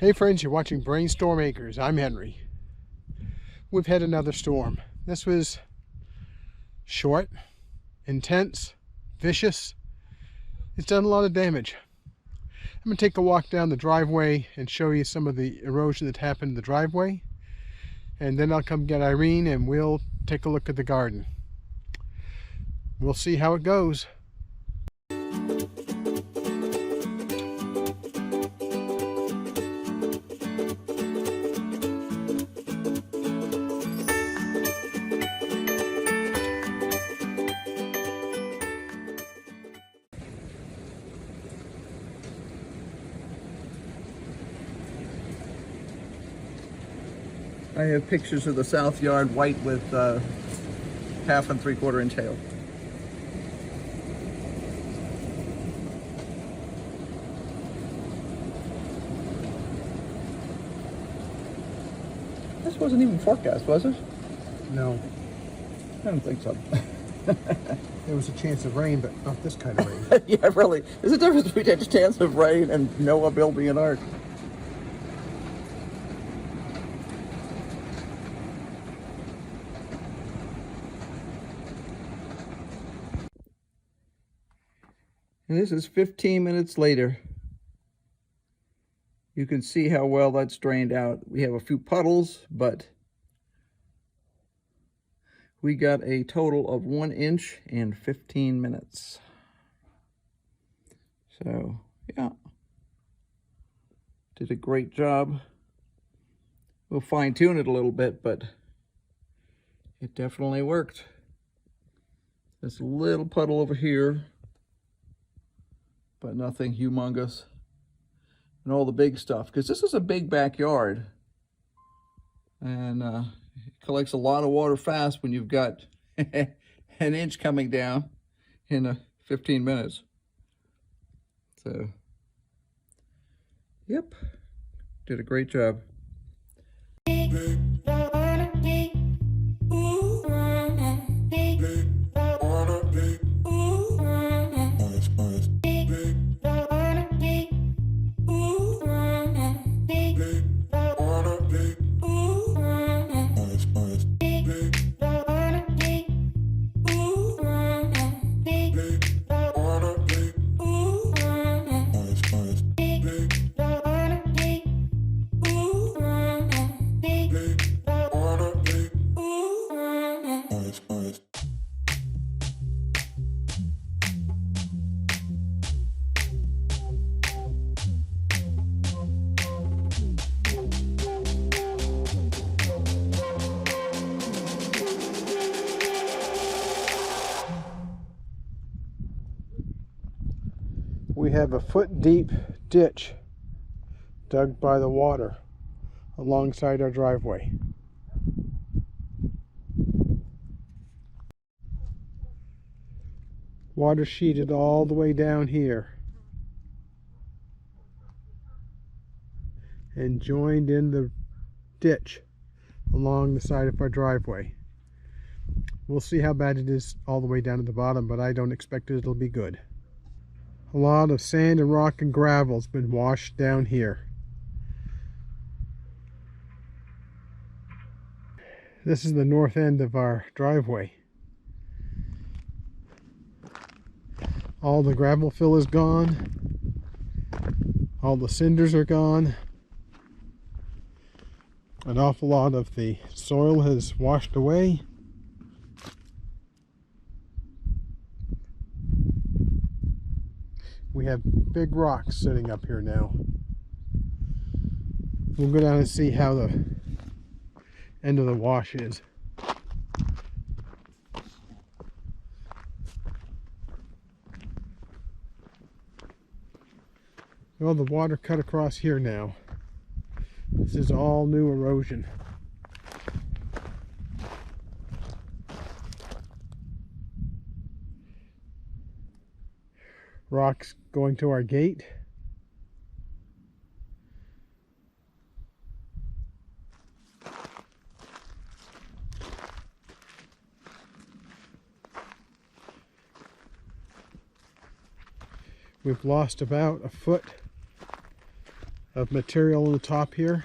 Hey friends, you're watching BrainStormAcres. I'm Henry. We've had another storm. This was short, intense, vicious. It's done a lot of damage. I'm going to take a walk down the driveway and show you some of the erosion that happened in the driveway. And then I'll come get Irene and we'll take a look at the garden. We'll see how it goes. I have pictures of the south yard white with 1/2 and 3/4 inch hail. This wasn't even forecast, was it? No. I don't think so. There was a chance of rain, but not this kind of rain. Yeah, really. There's a difference between a chance of rain and Noah building an ark. And this is 15 minutes later. You can see how well that's drained out. We have a few puddles, but we got a total of 1 inch in 15 minutes. So, yeah. Did a great job. We'll fine tune it a little bit, but it definitely worked. This little puddle over here, but nothing humongous. And all the big stuff, because this is a big backyard. And it collects a lot of water fast when you've got an inch coming down in 15 minutes. So, yep, did a great job. We have a foot-deep ditch dug by the water alongside our driveway. Water sheeted all the way down here and joined in the ditch along the side of our driveway. We'll see how bad it is all the way down to the bottom, but I don't expect it'll be good. A lot of sand and rock and gravel's been washed down here. This is the north end of our driveway. All the gravel fill is gone. All the cinders are gone. An awful lot of the soil has washed away. We have big rocks sitting up here now. We'll go down and see how the end of the wash is. Well, the water cut across here now. This is all new erosion. Rocks going to our gate. We've lost about a foot of material on the top here.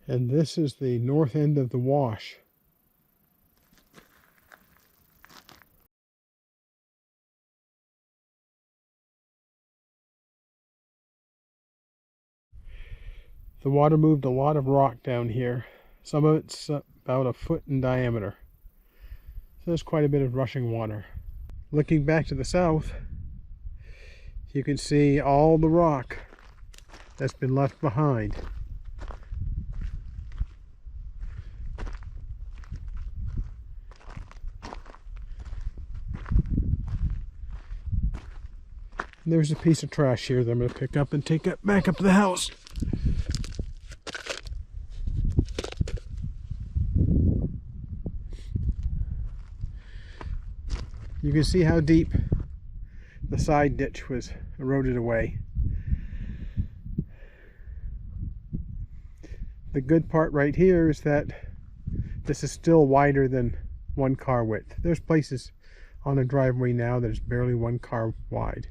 And this is the north end of the wash. The water moved a lot of rock down here. Some of it's about a foot in diameter. So there's quite a bit of rushing water. Looking back to the south, you can see all the rock that's been left behind. And there's a piece of trash here that I'm going to pick up and take it back up to the house. You can see how deep the side ditch was eroded away. The good part right here is that this is still wider than 1 car width. There's places on the driveway now that is barely 1 car wide.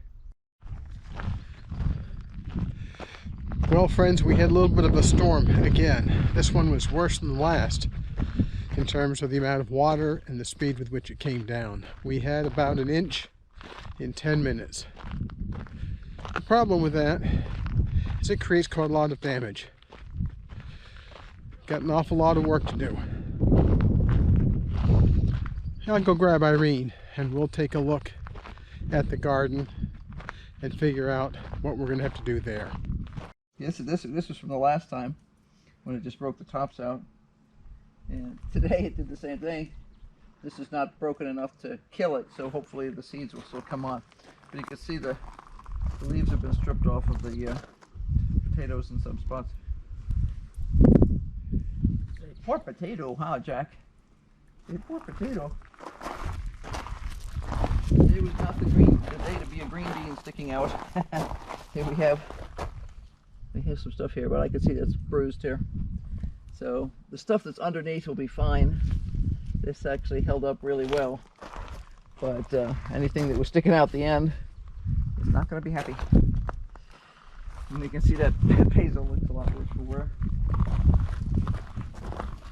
Well, friends, we had a little bit of a storm again. This one was worse than the last in terms of the amount of water and the speed with which it came down. We had about 1 inch in 10 minutes. The problem with that is it creates quite a lot of damage. Got an awful lot of work to do. I'll go grab Irene and we'll take a look at the garden and figure out what we're going to have to do there. Yes, this was from the last time when it just broke the tops out. And today it did the same thing. This is not broken enough to kill it, so hopefully the seeds will still come on. But you can see the leaves have been stripped off of the potatoes in some spots. Poor potato, huh, Jack? Poor potato. Today was not the day to be a green bean sticking out. Here we have some stuff here, but I can see that's bruised here. So the stuff that's underneath will be fine. This actually held up really well, but anything that was sticking out the end is not going to be happy. And you can see that basil looks a lot worse for wear.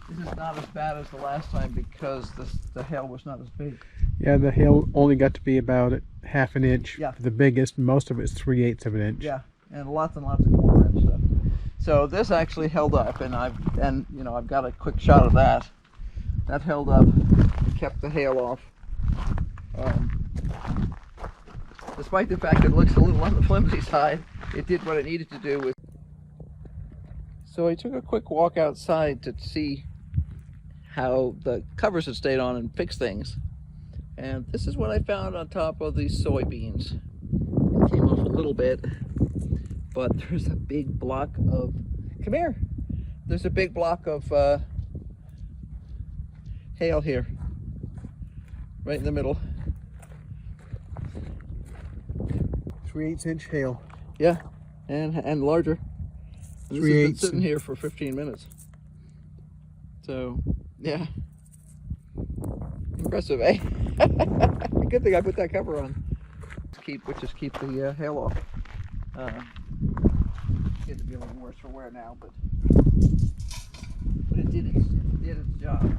This is not as bad as the last time because the hail was not as big. Yeah, the hail only got to be about 1/2 inch. Yeah. The biggest, most of it's 3/8 of an inch. Yeah, and lots of 1/4 inch stuff. So this actually held up, and I've got a quick shot of that. That held up, kept the hail off. Despite the fact it looks a little on the flimsy side, it did what it needed to do. So I took a quick walk outside to see how the covers had stayed on and fix things. And this is what I found on top of these soybeans. It came off a little bit, but there's a big block of, come here, there's a big block of hail here, right in the middle. 3/8 inch hail. Yeah, and larger. This has been sitting here for 15 minutes. So, yeah. Impressive, eh? Good thing I put that cover on. Keep the hail off. Get to be a little worse for wear now, but it did its job.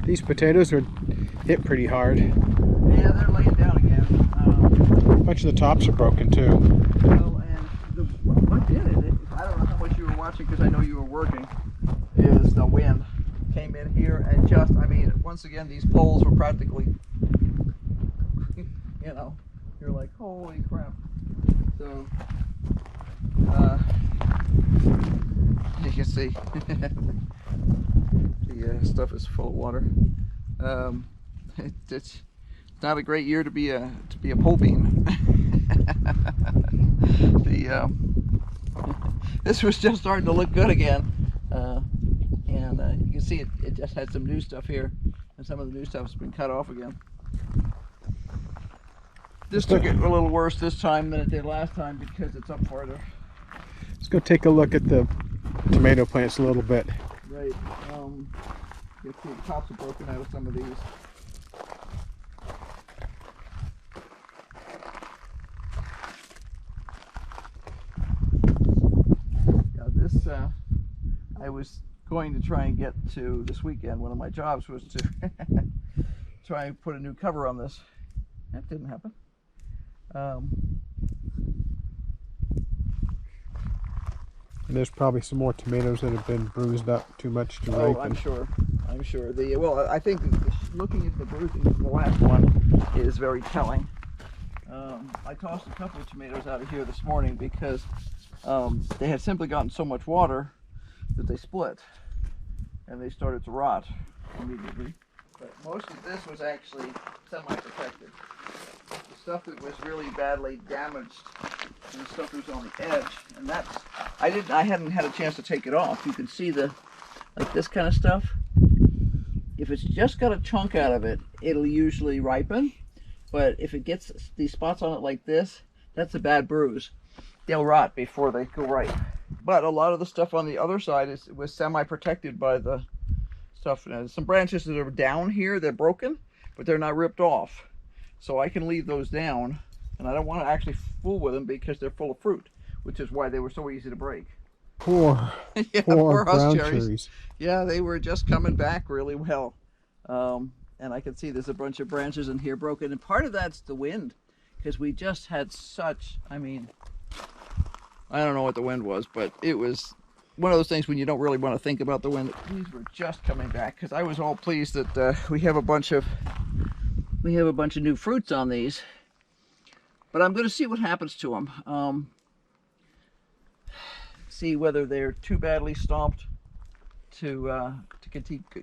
These potatoes are hit pretty hard. Yeah, they're laying down again. A bunch of the tops are broken too. Well, and what did it? I don't know how much you were watching because I know you were working. Is the wind came in here and just, I mean, once again, these poles were practically, you know, you're like, holy crap. So, you can see the stuff is full of water. It's not a great year to be a pole bean. this was just starting to look good again. And you can see it just had some new stuff here, and some of the new stuff's been cut off again. This took it a little worse this time than it did last time because it's up farther. Let's go take a look at the tomato plants a little bit. Right. You see the tops are broken out of some of these. Now this, I was going to try and get to this weekend. One of my jobs was to try and put a new cover on this. That didn't happen. And there's probably some more tomatoes that have been bruised up too much to ripen. I'm sure. I'm sure. Well, I think looking at the bruising from the last one is very telling. I tossed a couple of tomatoes out of here this morning because they had simply gotten so much water that they split and they started to rot immediately. But most of this was actually semi-protected. The stuff that was really badly damaged and the stuff that was on the edge, and that's I hadn't had a chance to take it off. You can see like this kind of stuff. If it's just got a chunk out of it, it'll usually ripen. But if it gets these spots on it like this, that's a bad bruise. They'll rot before they go ripe. But a lot of the stuff on the other side was semi-protected by the stuff. Now, some branches that are down here, they're broken, but they're not ripped off. So I can leave those down, and I don't want to actually fool with them because they're full of fruit, which is why they were so easy to break. Poor brown cherries. Yeah, they were just coming back really well. And I can see there's a bunch of branches in here broken, and part of that's the wind, because we just had such, I mean, I don't know what the wind was, but it was one of those things when you don't really want to think about the wind. These were just coming back, because I was all pleased that we have a bunch of new fruits on these, but I'm going to see what happens to them. See whether they're too badly stomped to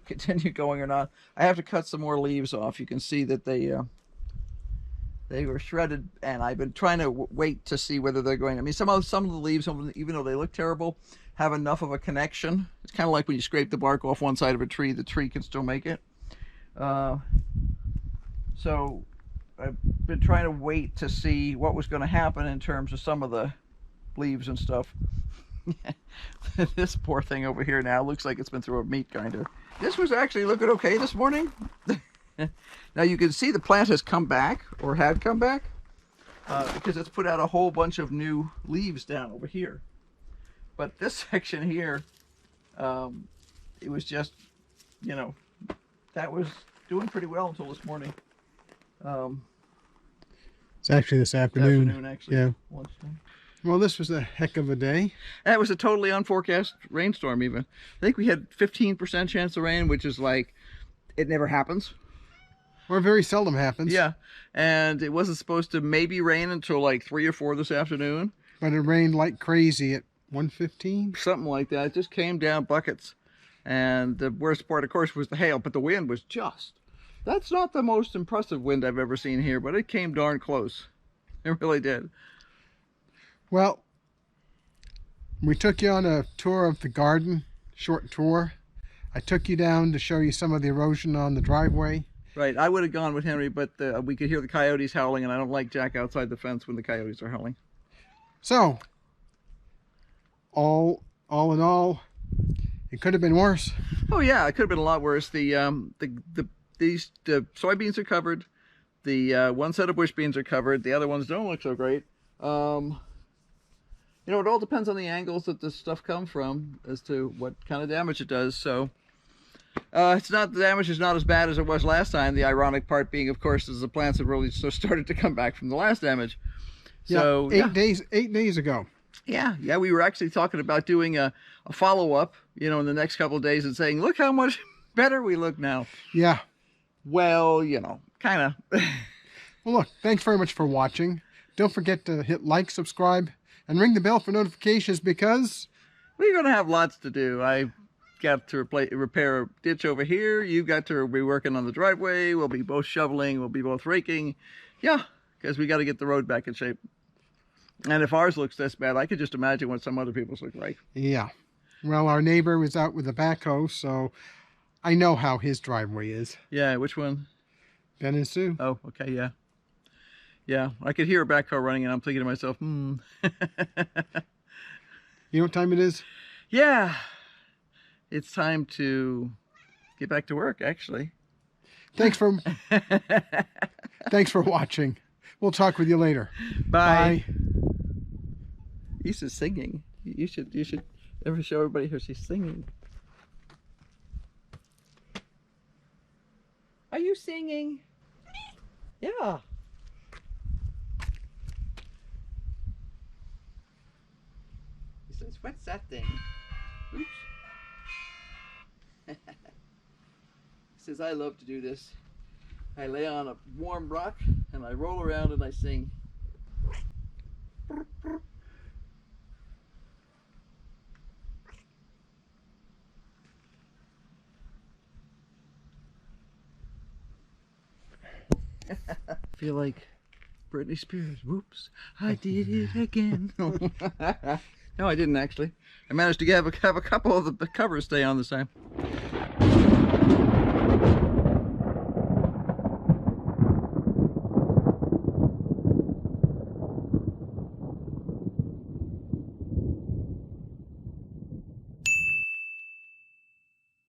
continue going or not. I have to cut some more leaves off. You can see that they were shredded, and I've been trying to wait to see whether they're going. I mean, some of the leaves, even though they look terrible, have enough of a connection. It's kind of like when you scrape the bark off one side of a tree, the tree can still make it. So I've been trying to wait to see what was going to happen in terms of some of the leaves and stuff. This poor thing over here now looks like it's been through a meat grinder. This was actually looking okay this morning. Now you can see the plant has come back, or had come back, because it's put out a whole bunch of new leaves down over here. But this section here, it was just, you know, that was doing pretty well until this morning. It's actually this afternoon. Actually. Yeah. Lunchtime. Well, this was a heck of a day. That was a totally unforecast rainstorm even. I think we had 15% chance of rain, which is like, it never happens. Or very seldom happens. Yeah, and it wasn't supposed to maybe rain until like 3 or 4 this afternoon. But it rained like crazy at 1:15. Something like that. It just came down buckets. And the worst part, of course, was the hail, but the wind was just. That's not the most impressive wind I've ever seen here, but it came darn close. It really did. Well, we took you on a tour of the garden, short tour. I took you down to show you some of the erosion on the driveway. Right, I would have gone with Henry, but we could hear the coyotes howling, and I don't like Jack outside the fence when the coyotes are howling. So, all in all, it could have been worse. Oh yeah, it could have been a lot worse. The soybeans are covered. The one set of bush beans are covered. The other ones don't look so great. You know, it all depends on the angles that this stuff comes from as to what kind of damage it does. So the damage is not as bad as it was last time. The ironic part being, of course, is the plants have really started to come back from the last damage. So yeah, 8 days ago. Yeah, we were actually talking about doing a follow-up, you know, in the next couple of days and saying, look how much better we look now. Yeah. Well, you know, kind of. Well, look, thanks very much for watching. Don't forget to hit like, subscribe, and ring the bell for notifications, because we're going to have lots to do. I got to repair a ditch over here. You've got to be working on the driveway. We'll be both shoveling. We'll be both raking. Yeah, because we got to get the road back in shape. And if ours looks this bad, I could just imagine what some other people's look like. Yeah. Well, our neighbor was out with a backhoe, so I know how his driveway is. Yeah, which one? Ben and Sue. Oh, okay, yeah. Yeah, I could hear a backhoe running, and I'm thinking to myself, You know what time it is? Yeah, it's time to get back to work, actually. Thanks for watching. We'll talk with you later. Bye. Lisa's singing. You should ever show everybody how she's singing. Are you singing? Yeah. He says, what's that thing? Oops. He says, I love to do this. I lay on a warm rock and I roll around and I sing. I feel like Britney Spears. Whoops, I did it again. No, I didn't actually. I managed to have a couple of the covers stay on this time.